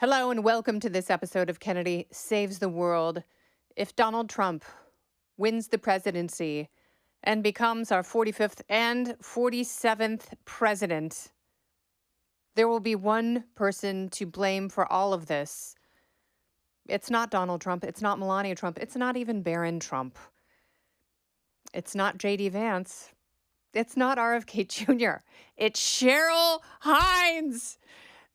Hello and welcome to this episode of Kennedy Saves the World. If Donald Trump wins the presidency and becomes our 45th and 47th president, there will be one person to blame for all of this. It's not Donald Trump. It's not Melania Trump. It's not even Barron Trump. It's not J.D. Vance. It's not RFK Jr. It's Cheryl Hines.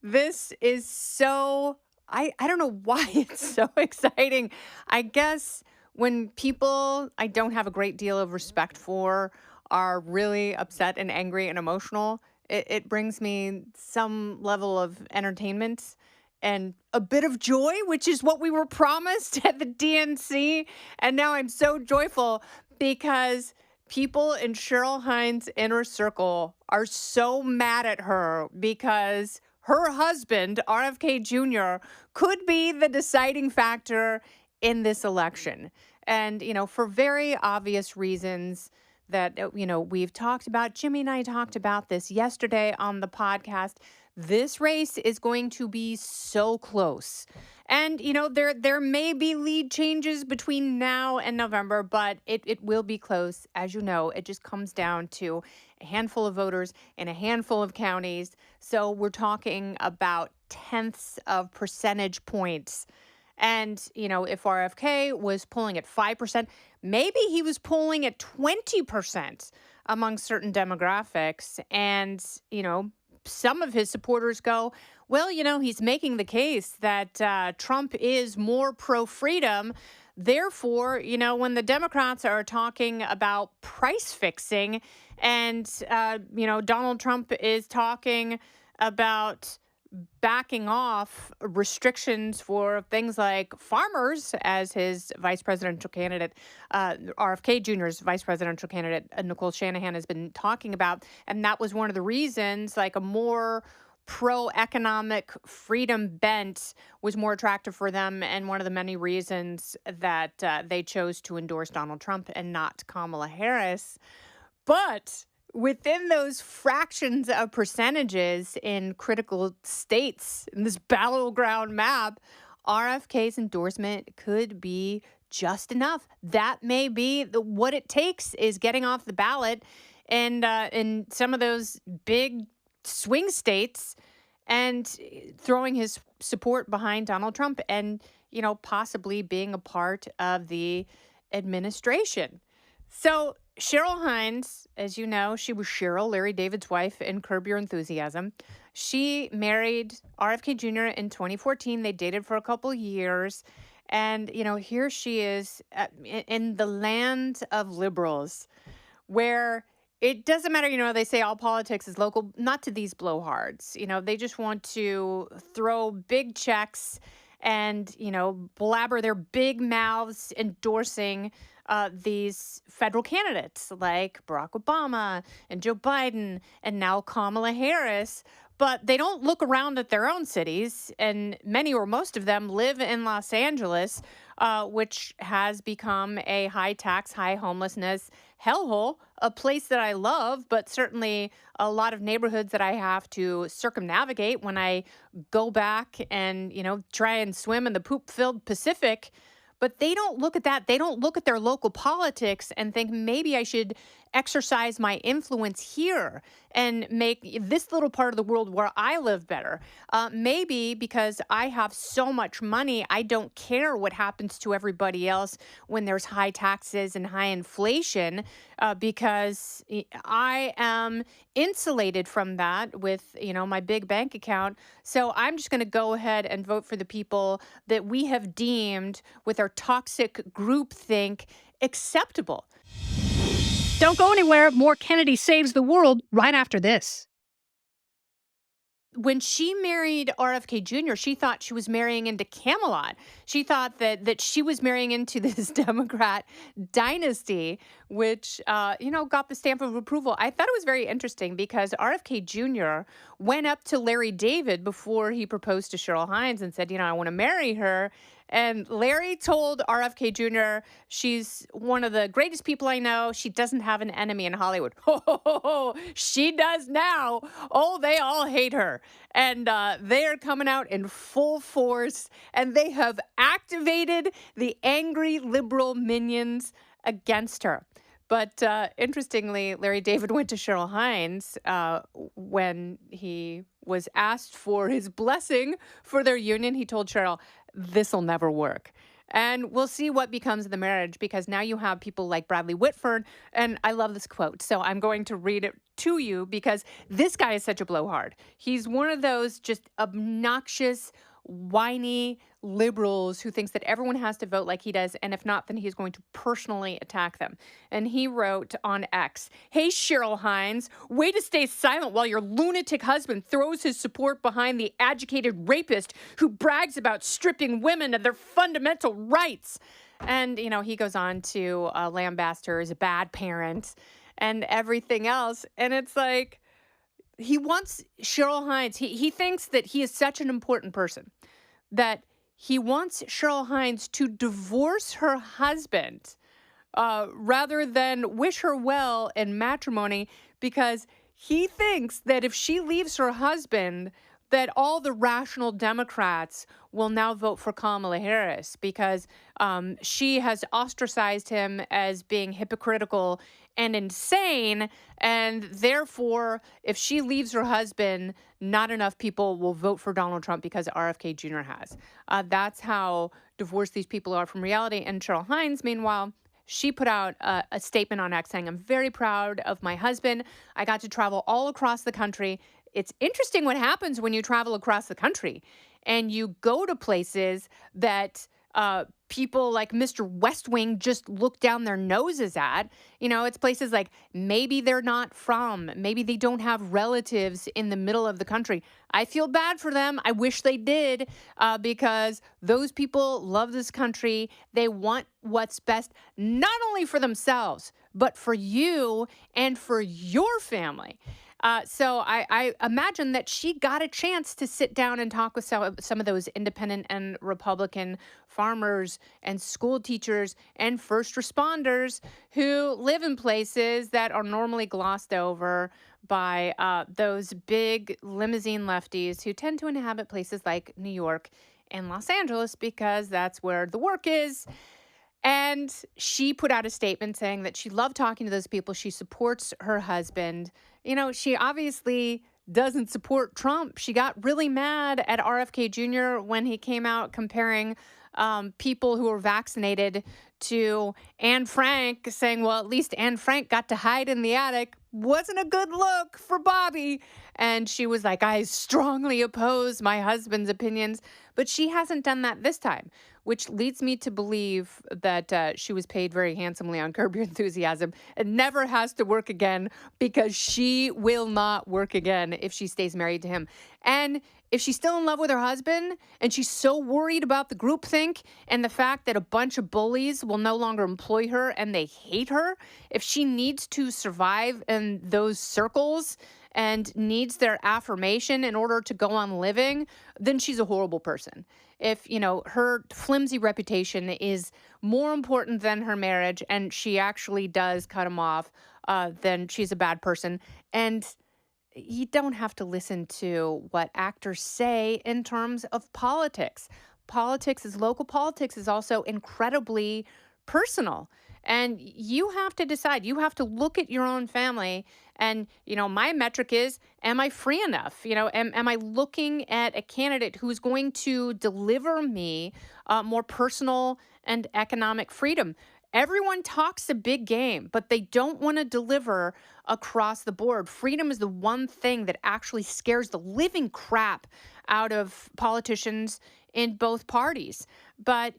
This is I don't know why it's so exciting. I guess when people I don't have a great deal of respect for are really upset and angry and emotional, it brings me some level of entertainment and a bit of joy, which is what we were promised at the DNC. And now I'm so joyful because people in Cheryl Hines' inner circle are so mad at her because her husband, RFK Jr., could be the deciding factor in this election. And, for very obvious reasons that, we've talked about. Jimmy and I talked about this yesterday on the podcast. This race is going to be so close. And, there may be lead changes between now and November, but it will be close. As you know, it just comes down to a handful of voters in a handful of counties. So we're talking about tenths of percentage points. And, if RFK was polling at 5%, maybe he was polling at 20% among certain demographics. And, some of his supporters go, well, he's making the case that Trump is more pro-freedom. Therefore, when the Democrats are talking about price fixing and, Donald Trump is talking about backing off restrictions for things like farmers, as his vice presidential candidate, RFK Jr.'s vice presidential candidate, Nicole Shanahan, has been talking about. And that was one of the reasons, like a more pro-economic freedom bent was more attractive for them. And one of the many reasons that they chose to endorse Donald Trump and not Kamala Harris. But within those fractions of percentages in critical states in this battleground map, RFK's endorsement could be just enough. That may be what it takes is getting off the ballot and in some of those big swing states and throwing his support behind Donald Trump and, possibly being a part of the administration. So Cheryl Hines, as you know, she was Cheryl, Larry David's wife in Curb Your Enthusiasm. She married RFK Jr. in 2014. They dated for a couple years. And, here she is in the land of liberals where it doesn't matter, they say all politics is local, not to these blowhards. They just want to throw big checks and, blabber their big mouths endorsing these federal candidates like Barack Obama and Joe Biden and now Kamala Harris. But they don't look around at their own cities, and many or most of them live in Los Angeles, which has become a high tax, high homelessness hellhole, a place that I love, but certainly a lot of neighborhoods that I have to circumnavigate when I go back and, try and swim in the poop-filled Pacific. But they don't look at that. They don't look at their local politics and think maybe I should exercise my influence here and make this little part of the world where I live better. Maybe because I have so much money, I don't care what happens to everybody else when there's high taxes and high inflation, because I am insulated from that with, my big bank account. So I'm just going to go ahead and vote for the people that we have deemed with our toxic groupthink acceptable. Don't go anywhere. More Kennedy Saves the World right after this. When she married RFK Jr., she thought she was marrying into Camelot. She thought that she was marrying into this Democrat dynasty, which, got the stamp of approval. I thought it was very interesting because RFK Jr. went up to Larry David before he proposed to Cheryl Hines and said, I want to marry her. And Larry told RFK Jr., she's one of the greatest people I know. She doesn't have an enemy in Hollywood. She does now. Oh, they all hate her. And they are coming out in full force. And they have activated the angry liberal minions against her. But interestingly, Larry David went to Cheryl Hines when he was asked for his blessing for their union. He told Cheryl, this'll never work. And we'll see what becomes of the marriage, because now you have people like Bradley Whitford. And I love this quote. So I'm going to read it to you because this guy is such a blowhard. He's one of those just obnoxious, whiny liberals who thinks that everyone has to vote like he does, and if not, then he's going to personally attack them. And he wrote on X, "Hey, Cheryl Hines, way to stay silent while your lunatic husband throws his support behind the agitated rapist who brags about stripping women of their fundamental rights." And, he goes on to lambast her as a bad parent and everything else. And it's like, he wants Cheryl Hines. He thinks that he is such an important person that he wants Cheryl Hines to divorce her husband rather than wish her well in matrimony, because he thinks that if she leaves her husband, that all the rational Democrats will now vote for Kamala Harris, because she has ostracized him as being hypocritical and insane. And therefore, if she leaves her husband, not enough people will vote for Donald Trump because RFK Jr. has. That's how divorced these people are from reality. And Cheryl Hines, meanwhile, she put out a statement on X saying, "I'm very proud of my husband. I got to travel all across the country." It's interesting what happens when you travel across the country and you go to places that people like Mr. West Wing just look down their noses at. It's places like maybe they're not from, maybe they don't have relatives in the middle of the country. I feel bad for them. I wish they did, because those people love this country. They want what's best, not only for themselves, but for you and for your family. So I imagine that she got a chance to sit down and talk with some of those independent and Republican farmers and school teachers and first responders who live in places that are normally glossed over by those big limousine lefties who tend to inhabit places like New York and Los Angeles because that's where the work is. And she put out a statement saying that she loved talking to those people. She supports her husband. She obviously doesn't support Trump. She got really mad at RFK Jr. when he came out comparing people who were vaccinated to Anne Frank, saying, well, at least Anne Frank got to hide in the attic. Wasn't a good look for Bobby. And she was like, I strongly oppose my husband's opinions. But she hasn't done that this time, which leads me to believe that she was paid very handsomely on Curb Your Enthusiasm and never has to work again, because she will not work again if she stays married to him. And if she's still in love with her husband and she's so worried about the groupthink and the fact that a bunch of bullies will no longer employ her and they hate her, if she needs to survive in those circles and needs their affirmation in order to go on living, then she's a horrible person. If, her flimsy reputation is more important than her marriage and she actually does cut him off, then she's a bad person. And you don't have to listen to what actors say in terms of politics. Local politics is also incredibly personal. And you have to decide, you have to look at your own family. And, my metric is, am I free enough? Am I looking at a candidate who's going to deliver me more personal and economic freedom? Everyone talks a big game, but they don't want to deliver across the board. Freedom is the one thing that actually scares the living crap out of politicians in both parties. But,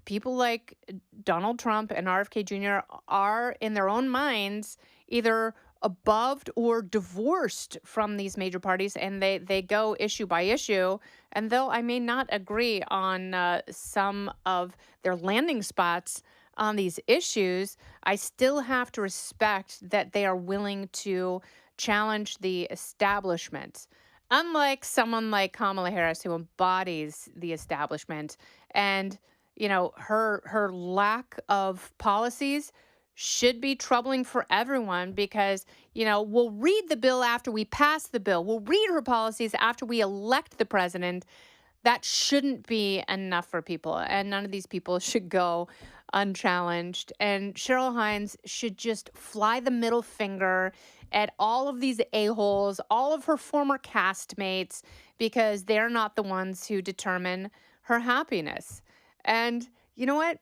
people like Donald Trump and RFK Jr. are, in their own minds, either above or divorced from these major parties, and they go issue by issue. And though I may not agree on some of their landing spots on these issues, I still have to respect that they are willing to challenge the establishment. Unlike someone like Kamala Harris, who embodies the establishment, and her lack of policies should be troubling for everyone because we'll read the bill after we pass the bill. We'll read her policies after we elect the president. That shouldn't be enough for people, and none of these people should go unchallenged. And Cheryl Hines should just fly the middle finger at all of these a-holes, all of her former castmates, because they're not the ones who determine her happiness. And you know what?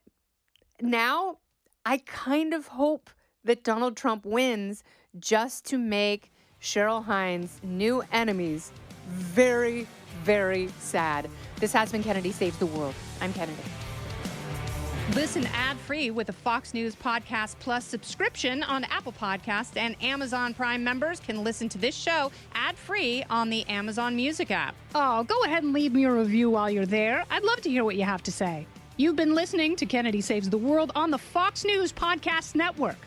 Now, I kind of hope that Donald Trump wins just to make Cheryl Hines' new enemies very, very sad. This has been Kennedy Saves the World. I'm Kennedy. Listen ad-free with a Fox News Podcast Plus subscription on Apple Podcasts, and Amazon Prime members can listen to this show ad-free on the Amazon Music app. Oh, go ahead and leave me a review while you're there. I'd love to hear what you have to say. You've been listening to Kennedy Saves the World on the Fox News Podcast Network.